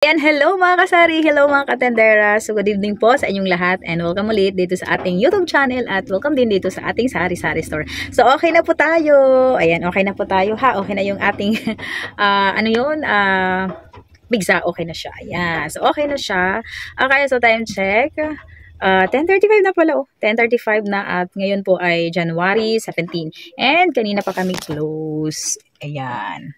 Ayan, hello mga kasari, hello mga katendera. So good evening po sa inyong lahat and welcome ulit dito sa ating YouTube channel at welcome din dito sa ating sari-sari store. So okay na po tayo. Ayan, okay na po tayo ha. Okay na yung ating bigsa, okay na siya. Ayan, so okay na siya. Okay, so time check. 10:35 na pala, 10:35 na at ngayon po ay January 17 and kanina pa kami close. Ayan.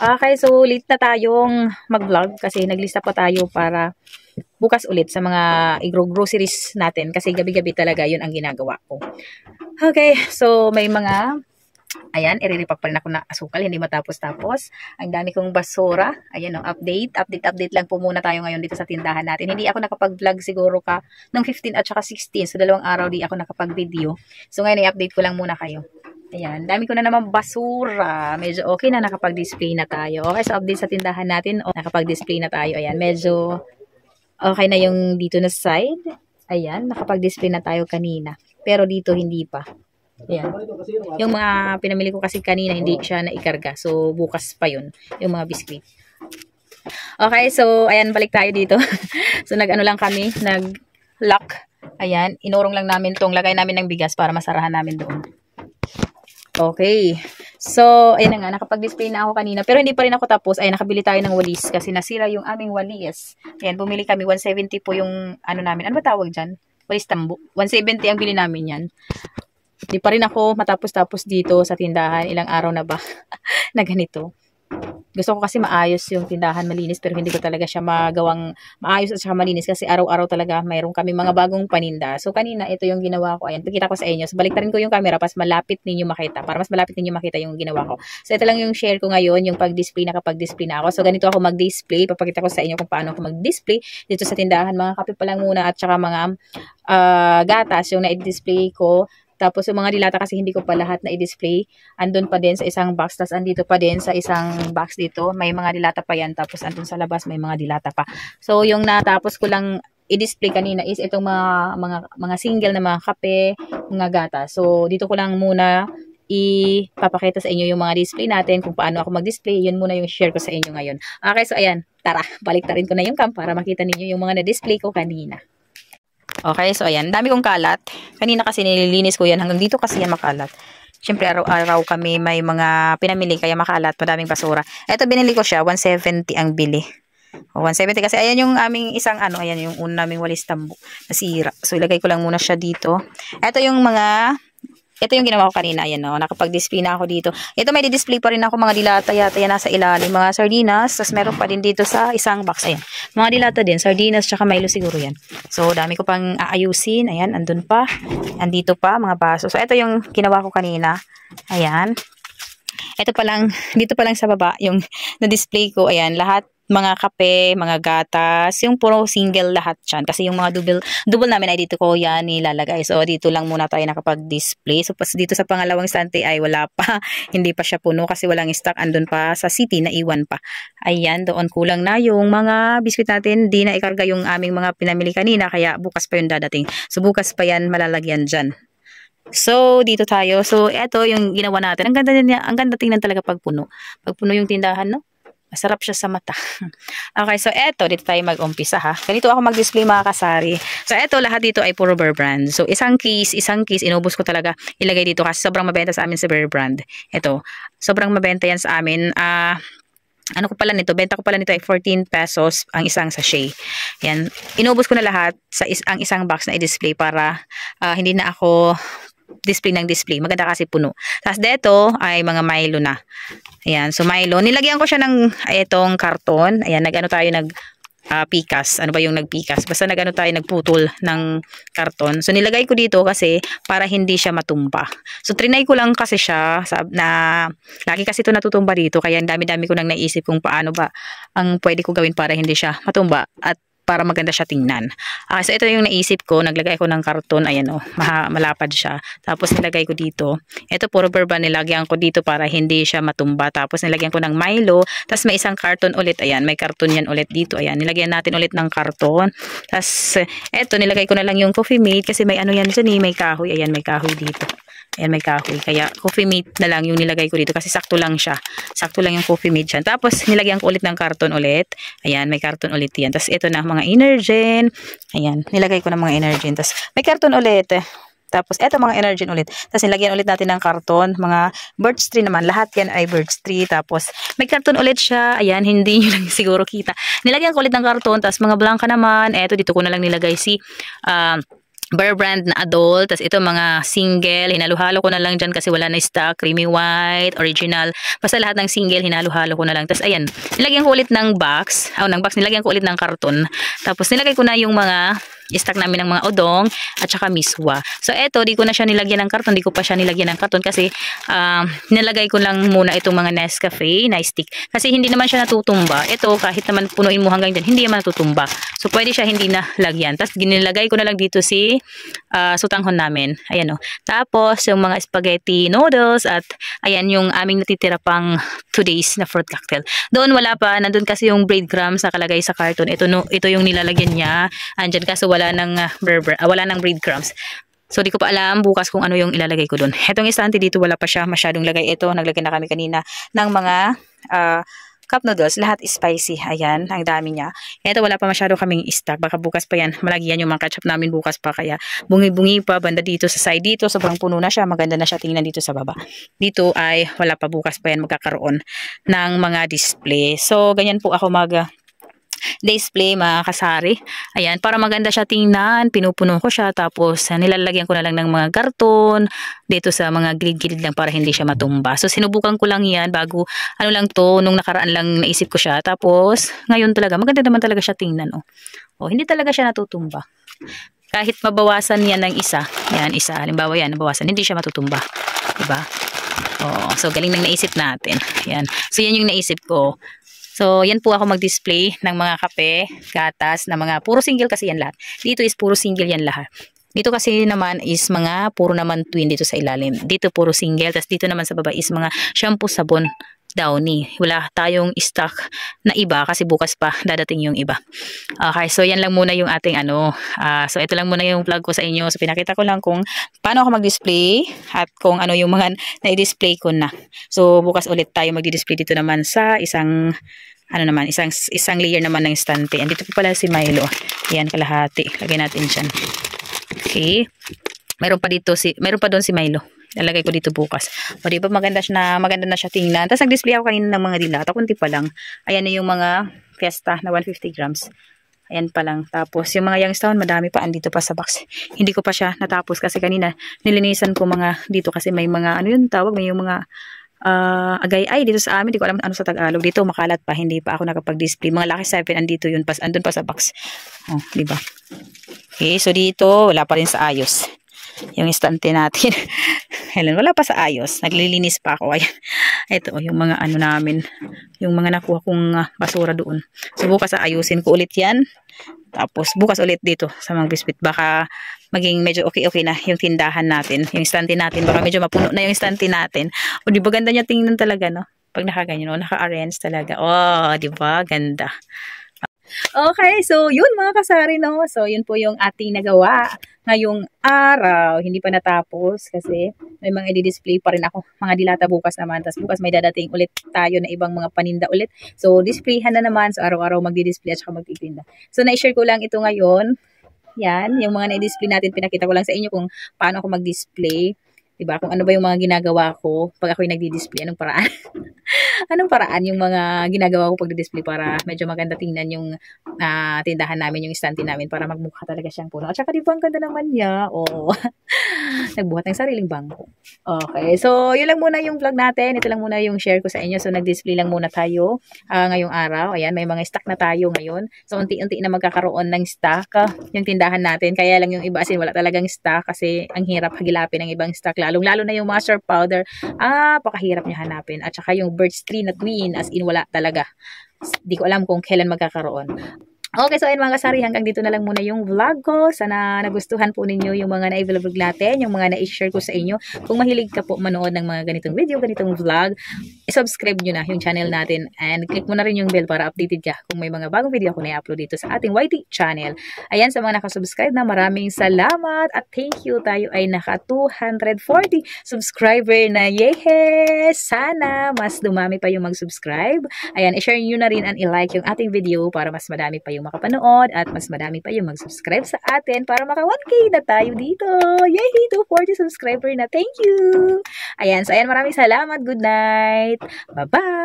Okay, so late na tayong mag-vlog kasi naglista pa tayo para bukas ulit sa mga groceries natin kasi gabi-gabi talaga yun ang ginagawa ko. Okay, so may mga, ayan, iriripak pa rin ako na asukal, hindi matapos-tapos. Ang dami kong basura. Ayan, update lang po muna tayo ngayon dito sa tindahan natin. Hindi ako nakapag-vlog siguro ng 15 at saka 16. So, 2 araw di ako nakapag-video. So, ngayon i-update ko lang muna kayo. Ayan, dami ko na naman basura. Medyo okay na, nakapag-display na tayo. Okay, so update sa tindahan natin. Nakapag-display na tayo. Ayan, medyo okay na yung dito na side. Ayan, nakapag-display na tayo kanina. Pero dito hindi pa. Ayan. Yung mga pinamili ko kasi kanina hindi siya naikarga. So, bukas pa yun. Yung mga biscuit. Okay, so, ayan, balik tayo dito. So, nag-ano lang kami, nag-lock. Ayan, inurong lang namin tong lagay namin ng bigas para masarahan namin doon. Okay. So, ayan na nga, nakapag-display na ako kanina. Pero hindi pa rin ako tapos. Ayan, nakabili tayo ng walis kasi nasira yung aming walis. Ayan, bumili kami. 170 po yung ano namin. Ano ba tawag dyan? Walis tambo. 170 ang bili namin yan. Di pa rin ako matapos-tapos dito sa tindahan. Ilang araw na ba na ganito. Gusto ko kasi maayos yung tindahan, malinis, pero hindi ko talaga siya magawang maayos at saka malinis kasi araw-araw talaga mayroon kami mga bagong paninda. So kanina ito yung ginawa ko. Ayan, pakita ko sa inyo. So baliktarin ko yung camera para mas malapit ninyo makita yung ginawa ko. So ito lang yung share ko ngayon, yung pag-display, nakapag-display na ako. So ganito ako mag-display. Papakita ko sa inyo kung paano ako mag-display dito sa tindahan. Mga kape pa lang muna at saka mga gatas yung na-display ko. Tapos yung mga dilata kasi hindi ko pa lahat na i-display. Andun pa din sa isang box. Tapos andito pa din sa isang box dito. May mga dilata pa yan. Tapos andun sa labas may mga dilata pa. So yung natapos ko lang i-display kanina is itong mga single na mga kape, mga gata. So dito ko lang muna ipapakita sa inyo yung mga display natin. Kung paano ako mag-display. Yun muna yung share ko sa inyo ngayon. Okay, so ayan. Tara, baliktarin ko na yung cam para makita ninyo yung mga na-display ko kanina. Okay, so ayan, dami kong kalat. Kanina kasi nililinis ko yan, hanggang dito kasi yan makalat. Siyempre araw-araw kami may mga pinamili kaya makalat, madaming basura. Ito binili ko siya, 170 ang bili. 170 kasi ayan yung aming isang ayan yung una naming walis tambo, nasira. So ilagay ko lang muna siya dito. Ito yung ginawa ko kanina, ayan nakapag-display na ako dito. Ito may di-display pa rin ako mga dilata yata yan nasa ilalim, mga sardinas, tapos meron pa din dito sa isang box, ayan. Mga dilata din, sardinas, tsaka Milo siguro yan. So, dami ko pang aayusin, ayan, andun pa, andito pa, mga baso. So, ito yung ginawa ko kanina, ayan. Ito pa lang, dito pa lang sa baba, yung na-display ko, ayan, lahat mga kape, mga gatas, yung puro single lahat dyan. Kasi yung mga double namin ay dito ko yan nilalagay. So, dito lang muna tayo nakapag-display. So, dito sa pangalawang stante ay wala pa. Hindi pa siya puno kasi walang stock. Andun pa sa city, naiwan pa. Ayan, doon kulang na yung mga biscuit natin. Di na ikarga yung aming mga pinamili kanina. Kaya bukas pa yung dadating. So, bukas pa yan malalagyan dyan. So, dito tayo. So, eto yung ginawa natin. Ang ganda tingnan talaga pag puno. Pag puno yung tindahan, no? Masarap siya sa mata. Okay, so eto, dito tayo mag-umpisa ha. Ganito ako mag-display mga kasari. So eto, lahat dito ay puro Bear Brand. So isang case, inubos ko talaga ilagay dito kasi sobrang mabenta sa amin sa Bear Brand. Eto, sobrang mabenta yan sa amin. Benta ko pala nito ay 14 pesos ang isang sachet. Yan, inubos ko na lahat sa ang isang box na i-display para hindi na ako display ng display. Maganda kasi puno. Tapos dito ay mga Milo na. Ayan. So Milo. Nilagyan ko siya ng itong karton. Ayan. Pikas. Ano ba yung nagpikas? Basta nagputol ng karton. So nilagay ko dito kasi para hindi siya matumba. So trinay ko lang kasi siya na lagi kasi ito natutumba dito. Kaya dami-dami ko nang naisip kung paano ba ang pwede ko gawin para hindi siya matumba. At para maganda siya tingnan. So ito yung naisip ko, naglagay ko ng karton, ayan malapad siya. Tapos nilagay ko dito. Ito puro Bourbon nilagyan ko dito para hindi siya matumba. Tapos nilagyan ko ng Milo, tapos may isang karton ulit, ayan, may karton yan ulit dito, ayan. Nilagyan natin ulit ng karton. Tapos ito nilagay ko na lang yung Coffee Mate kasi may yan dyan may kahoy, ayan, may kahoy dito. Ayan, may kahoy. Kaya coffee mate na lang yung nilagay ko dito kasi sakto lang siya. Sakto lang yung coffee mate dyan. Tapos nilagyan ko ulit ng karton ulit. Ayan, may karton ulit yan. Tapos ito na mga Energen. Ayan, nilagay ko ng mga Energen. Tapos may karton ulit. Tapos eto mga Energen ulit. Tapos nilagyan ulit natin ng karton. Mga birch tree naman. Lahat yan ay birch tree. Tapos may karton ulit siya. Ayan, hindi nyo lang siguro kita. Nilagyan ko ulit ng karton. Tapos mga blanca naman. Eto, dito ko na lang nilagay si Bear Brand na adult. Tapos ito mga single, hinalo-halo ko na lang dyan kasi wala na stock. Creamy white, original. Basta lahat ng single, hinalo-halo ko na lang. Tapos ayan, nilagyan ko ulit ng box. Nilagyan ko ulit ng karton. Tapos nilagay ko na yung mga stock namin ng mga odong at saka miswa. So eto, di ko na siya nilagyan ng karton. Di ko pa siya nilagyan ng karton kasi nilagay ko lang muna itong mga Nescafe na stick. Kasi hindi naman siya natutumba. Ito, kahit naman punuin mo hanggang dyan, hindi naman natutumba. So pwede siya hindi na lagyan. Tapos ginilagay ko na lang dito si sutanghon namin. Ayan o. Tapos yung mga spaghetti noodles at ayan yung aming natitira pang 2 days na fruit cocktail. Doon wala pa. Nandun kasi yung breadcrumbs nakalagay sa carton. Ito yung nilalagyan niya. Andyan kaso wala nang breadcrumbs. So, di ko pa alam bukas kung ano yung ilalagay ko doon. Etong istante dito, wala pa siya masyadong lagay. Ito, naglagay na kami kanina ng mga cup noodles. Lahat spicy. Ayan, ang dami niya. Ito, wala pa masyado kaming stock. Baka bukas pa yan. Malagyan yung mga ketchup namin bukas pa. Kaya, bungi-bungi pa. Banda dito sa side dito. Sobrang puno na siya. Maganda na siya. Tingnan dito sa baba. Dito ay wala pa bukas pa yan magkakaroon ng mga display. So, ganyan po ako display mga kasari. Ayan, para maganda siya tingnan, pinupuno ko siya tapos nilalagyan ko na lang ng mga karton dito sa mga gilid-gilid lang para hindi siya matumba. So sinubukan ko lang yan bago ano lang to, nung nakaraan lang naisip ko siya. Tapos ngayon talaga, maganda naman talaga siya tingnan. Oh, hindi talaga siya natutumba. Kahit mabawasan yan ng isa, yan isa, halimbawa yan, nabawasan, hindi siya matutumba. Diba? Oh, so galing nang naisip natin. Yan. So yan yung naisip ko. So, yan po ako mag-display ng mga kape, gatas, na mga puro single kasi yan lahat. Dito is puro single yan lahat. Dito kasi naman is mga puro naman twin dito sa ilalim. Dito puro single. Tapos dito naman sa baba is mga shampoo, sabon, Downy. Wala tayong stock na iba kasi bukas pa dadating yung iba. Okay, so yan lang muna yung ating so ito lang muna yung vlog ko sa inyo. So pinakita ko lang kung paano ako mag-display at kung ano yung mga na-display ko na. So bukas ulit tayo mag-display dito naman sa isang isang layer naman ng stante. Andito po pala si Milo. Yan, kalahati. Lagay natin dyan. Okay. Meron pa doon si Milo. Lalagay ko dito bukas. O di ba maganda na siya tingnan. Tapos nag-display ako kanina ng mga dilata. Kunti pa lang. Ayan na yung mga Fiesta na 150 grams. Ayan pa lang. Tapos yung mga Youngstown, madami pa andito pa sa box. Hindi ko pa siya natapos kasi kanina nilinisan ko mga dito kasi may mga may yung mga agay-ay dito sa amin. Di ko alam ano sa Tagalog. Dito makalat pa. Hindi pa ako nakapag-display. Mga Lucky 7 andito yun. Andun pa sa box. Oh, di ba? Okay, so dito wala pa rin sa ayos. Yung istante natin. Helen, wala pa sa ayos. Naglilinis pa ako. Ayan. Ito, yung mga namin. Yung mga nakuha kong basura doon. So, bukas ayusin ko ulit yan. Tapos, bukas ulit dito sa mga biscuit. Baka maging medyo okay na yung tindahan natin. Yung istante natin. Baka medyo mapuno na yung istante natin. O, di ba ganda niya tingnan talaga, no? Pag nakaganyan, no? Naka-arrange talaga. Oh, di ba? Ganda. Okay, so yun mga kasari, no? So yun po yung ating nagawa ngayong araw. Hindi pa natapos kasi may mga i-display pa rin ako. Mga dilata bukas naman. Tapos bukas may dadating ulit tayo na ibang mga paninda ulit. So displayhan na naman. So araw-araw magdi-display at saka magtitinda. So na-share ko lang ito ngayon. Yan, yung mga na-display natin. Pinakita ko lang sa inyo kung paano ako mag-display. Diba? Kung ano ba yung mga ginagawa ko pag ako'y nagdi-display. Anong paraan? Anong paraan yung mga ginagawa ko pag-display para medyo maganda tingnan yung tindahan namin, yung istante namin para magmukha talaga siyang puno. At saka diba ang ganda naman niya. Oh. Nagbuhat ng sariling bangko. Okay. So, yun lang muna yung vlog natin. Ito lang muna yung share ko sa inyo. So, nag-display lang muna tayo ngayong araw. Ayan, may mga stock na tayo ngayon. So, unti-unti na magkakaroon ng stock yung tindahan natin. Kaya lang yung iba asin wala talagang stock kasi ang hirap hagilapin ng ibang stock. Lalo na yung mga syrup powder. Pakahirap nyo hanapin. At saka yung birch tree na twin, as in wala talaga. Di ko alam kung kailan magkakaroon. Okay, so ayun mga kasari, hanggang dito na lang muna yung vlog ko. Sana nagustuhan po ninyo yung mga na-vlog natin, yung mga na-share ko sa inyo. Kung mahilig ka po manood ng mga ganitong video, ganitong vlog, i-subscribe nyo na yung channel natin and click mo na rin yung bell para updated ka kung may mga bagong video ako na i-upload dito sa ating YT channel. Ayan, sa mga nakasubscribe na, maraming salamat at thank you. Tayo ay naka 240 subscriber na. Yay! Sana mas dumami pa yung mag-subscribe. Ayan, i-share nyo na rin and i-like yung ating video para mas madami pa yung makapanood at mas madami pa yung mag-subscribe sa atin para maka 1K na tayo dito. Yay! 240 subscriber na. Thank you! Ayan, so ayan, maraming salamat. Good night! Bye-bye!